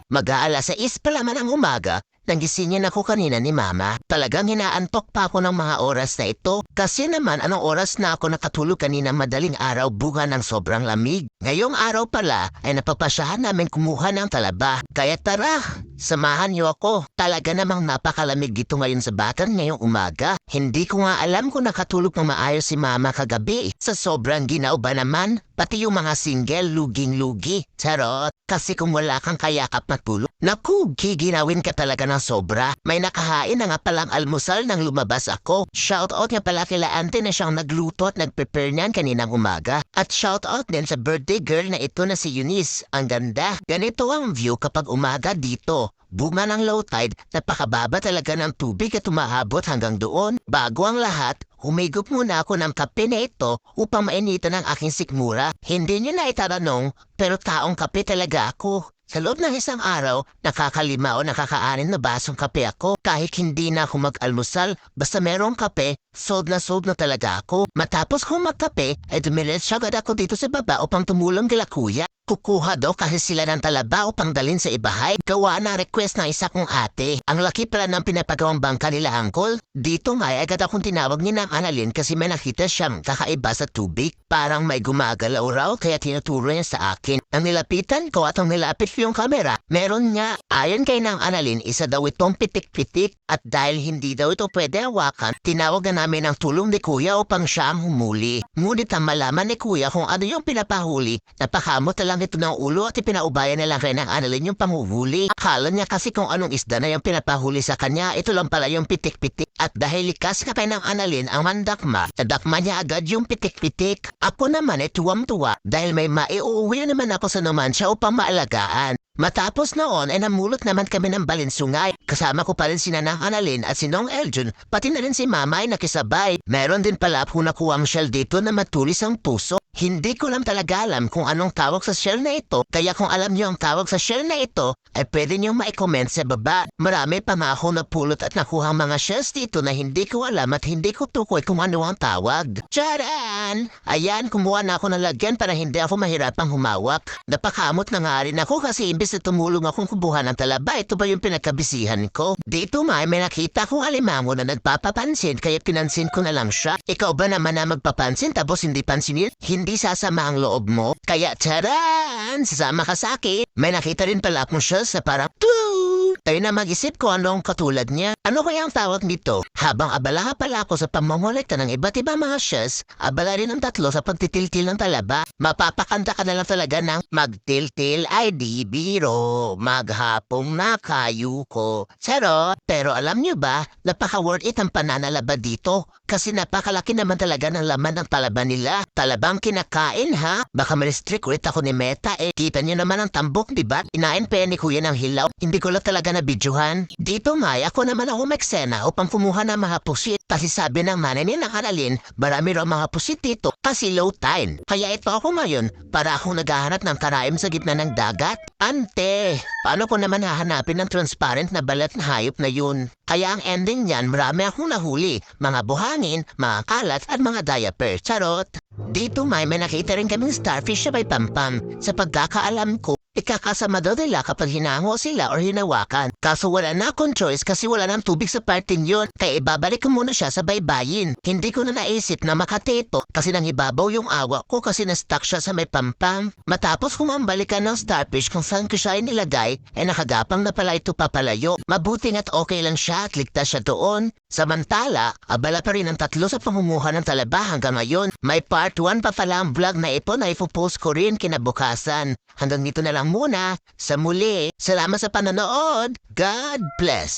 Mag-aalas 6 pa naman ang umaga, nagisingin ako kanina ni Mama. Talagang hinaantok pa ako ng mga oras na ito. Kasi naman anong oras na ako nakatulog kanina madaling araw buga ng sobrang lamig. Ngayong araw pala ay napapasyahan namin kumuha ng talaba. Kaya tara, samahan niyo ako. Talaga namang napakalamig dito ngayon sa Bataan ngayong umaga. Hindi ko nga alam kung nakatulog ng maayos si Mama kagabi. Sa sobrang ginaw ba naman, pati yung mga single luging-lugi. Charot, kasi kung wala kang kayakap matulog, naku, giginawin ka talaga ng sobra. May nakahain na nga palang almusal nang lumabas ako. Shoutout nga pala kila auntie na siyang nagluto at nagprepare niyan kaninang umaga. At shoutout din sa birthday girl na ito na si Eunice. Ang ganda. Ganito ang view kapag umaga dito. Bunga ng low tide, napakababa talaga ng tubig at umahabot hanggang doon. Bago ang lahat, humigop muna ako ng kape na ito upang mainitan ang aking sikmura. Hindi niyo na itatanong, pero taong kape talaga ako. Sa loob ng isang araw, nakakalima o nakakaanin na basong kape ako. Kahit hindi na ako mag-almusal, basta merong kape, sold na talaga ako. Matapos kong magkape, ay dumiretso agad ako dito sa baba upang tumulong kila kuya. Kukuha daw kasi sila ng talaba upang dalhin sa ibahay. Gawa na request ng isa kong ate. Ang laki pala ng pinapagawang bangka nila, Uncle. Dito nga ay agad akong tinawag ni Nang Annalyn kasi may nakita siyang kakaiba sa tubig. Parang may gumagalaw raw kaya tinuturo niya sa akin. Ang nilapitan ko at ang nilapit ko yung kamera, meron nga. Ayon kay Nang Annalyn, isa daw itong pitik-pitik. At dahil hindi daw ito pwede hawakan, tinawag na namin ang tulong ni Kuya upang siya ang humuli. Ngunit ang malaman ni Kuya kung ano yung pinapahuli, napakamot na lang ito ng ulo at ipinaubayan na lang kay Nang Annalyn yung panguhuli. Akala niya kasi kung anong isda na yung pinapahuli sa kanya, ito lang pala yung pitik-pitik. At dahil likas ka kay Nang Annalyn ang mandakma, nadakma niya agad yung pitik-pitik. Ako naman ay tuwang-tuwa dahil may maiuwi naman ako sa Numancia upang maalagaan. Matapos noon ay namulot naman kami ng balinsungay. Kasama ko pa rin si Nang Annalyn at si Nong Eljun, pati na rin si Mama ay nakisabay. Meron din pala po nakuwang shell dito na matulis ang puso. Hindi ko lang talaga alam kung anong tawag sa shell na ito, kaya kung alam niyo ang tawag sa shell na ito, ay pwede niyong ma-comment sa baba. Marami pa nga ako napulot at nakuha mga shells dito na hindi ko alam at hindi ko tukoy kung ano ang tawag. Tcharan! Ayan, kumuha na ako ng lagyan para hindi ako mahirapang humawak. Napakamot na nga rin ako kasi imbes na tumulong akong kubuhan ng talaba, ito ba yung pinagkabisihan ko? Dito may nakita kong alimango na nagpapapansin kaya pinansin ko na lang siya. Ikaw ba naman na magpapansin tapos hindi pansinin? Hindi sasama ang loob mo? Kaya tcharan! Sasama ka sa akin. May nakita rin pala akong shells na parang tayo na mag-isip ko anong katulad niya. Ano kaya ang tawag nito? Habang abala pala ako sa pamamolekta ng iba't ibang mga shells, abala rin ang tatlo sa pagtitiltil ng talaba. Mapapakanta ka na lang talaga ng magtiltil ay di biro, maghapong na kayo ko. Pero alam niyo ba, napaka-worth it ang pananalaba dito. Kasi napakalaki naman talaga ng laman ng talaba nila. Talabang kinakain ha? Baka ma-restrict ulit ako ni Meta eh. Kita niyo naman ang tambok, diba? Inain pa yan ni Kuya ng hilaw. Hindi ko lang talaga nabidyohan. Dito nga, ako naman ako magsena upang kumuha ng mga pusit. Kasi sabi ng nanay ni Nang Annalyn, marami raw mga pusit dito kasi low tide. Kaya ito ako ngayon para akong naghahanap ng karaim sa gitna ng dagat. Ante, paano ko naman hahanapin ng transparent na balat na hayop na yun? Kaya ang ending niyan, marami akong nahuli. Mga buhangin, mga kalat at mga diaper. Charot! Dito may nakita rin kaming starfish sa may pampam. Sa pagkakaalam ko, ikakasama daw nila kapag hinango sila or hinawakan. Kaso wala na akong choice kasi wala nang tubig sa parting yun. Kaya ibabalik ko muna siya sa baybayin. Hindi ko na naisip na makateto kasi nang ibabaw yung awa ko kasi na-stuck siya sa may pampam. Matapos kumambalikan ng starfish kung saan ko siya inilagay, nakagapang na pala ito papalayo. Mabuting at okay lang siya at ligtas siya doon. Samantala, abala pa rin ang tatlo sa pamumuha ng talaba hanggang ngayon. May part 1 pa pala ang vlog na ito na ipopost ko rin kinabukasan. Hanggang dito na lang muna. Sa muli, salamat sa panonood. God bless.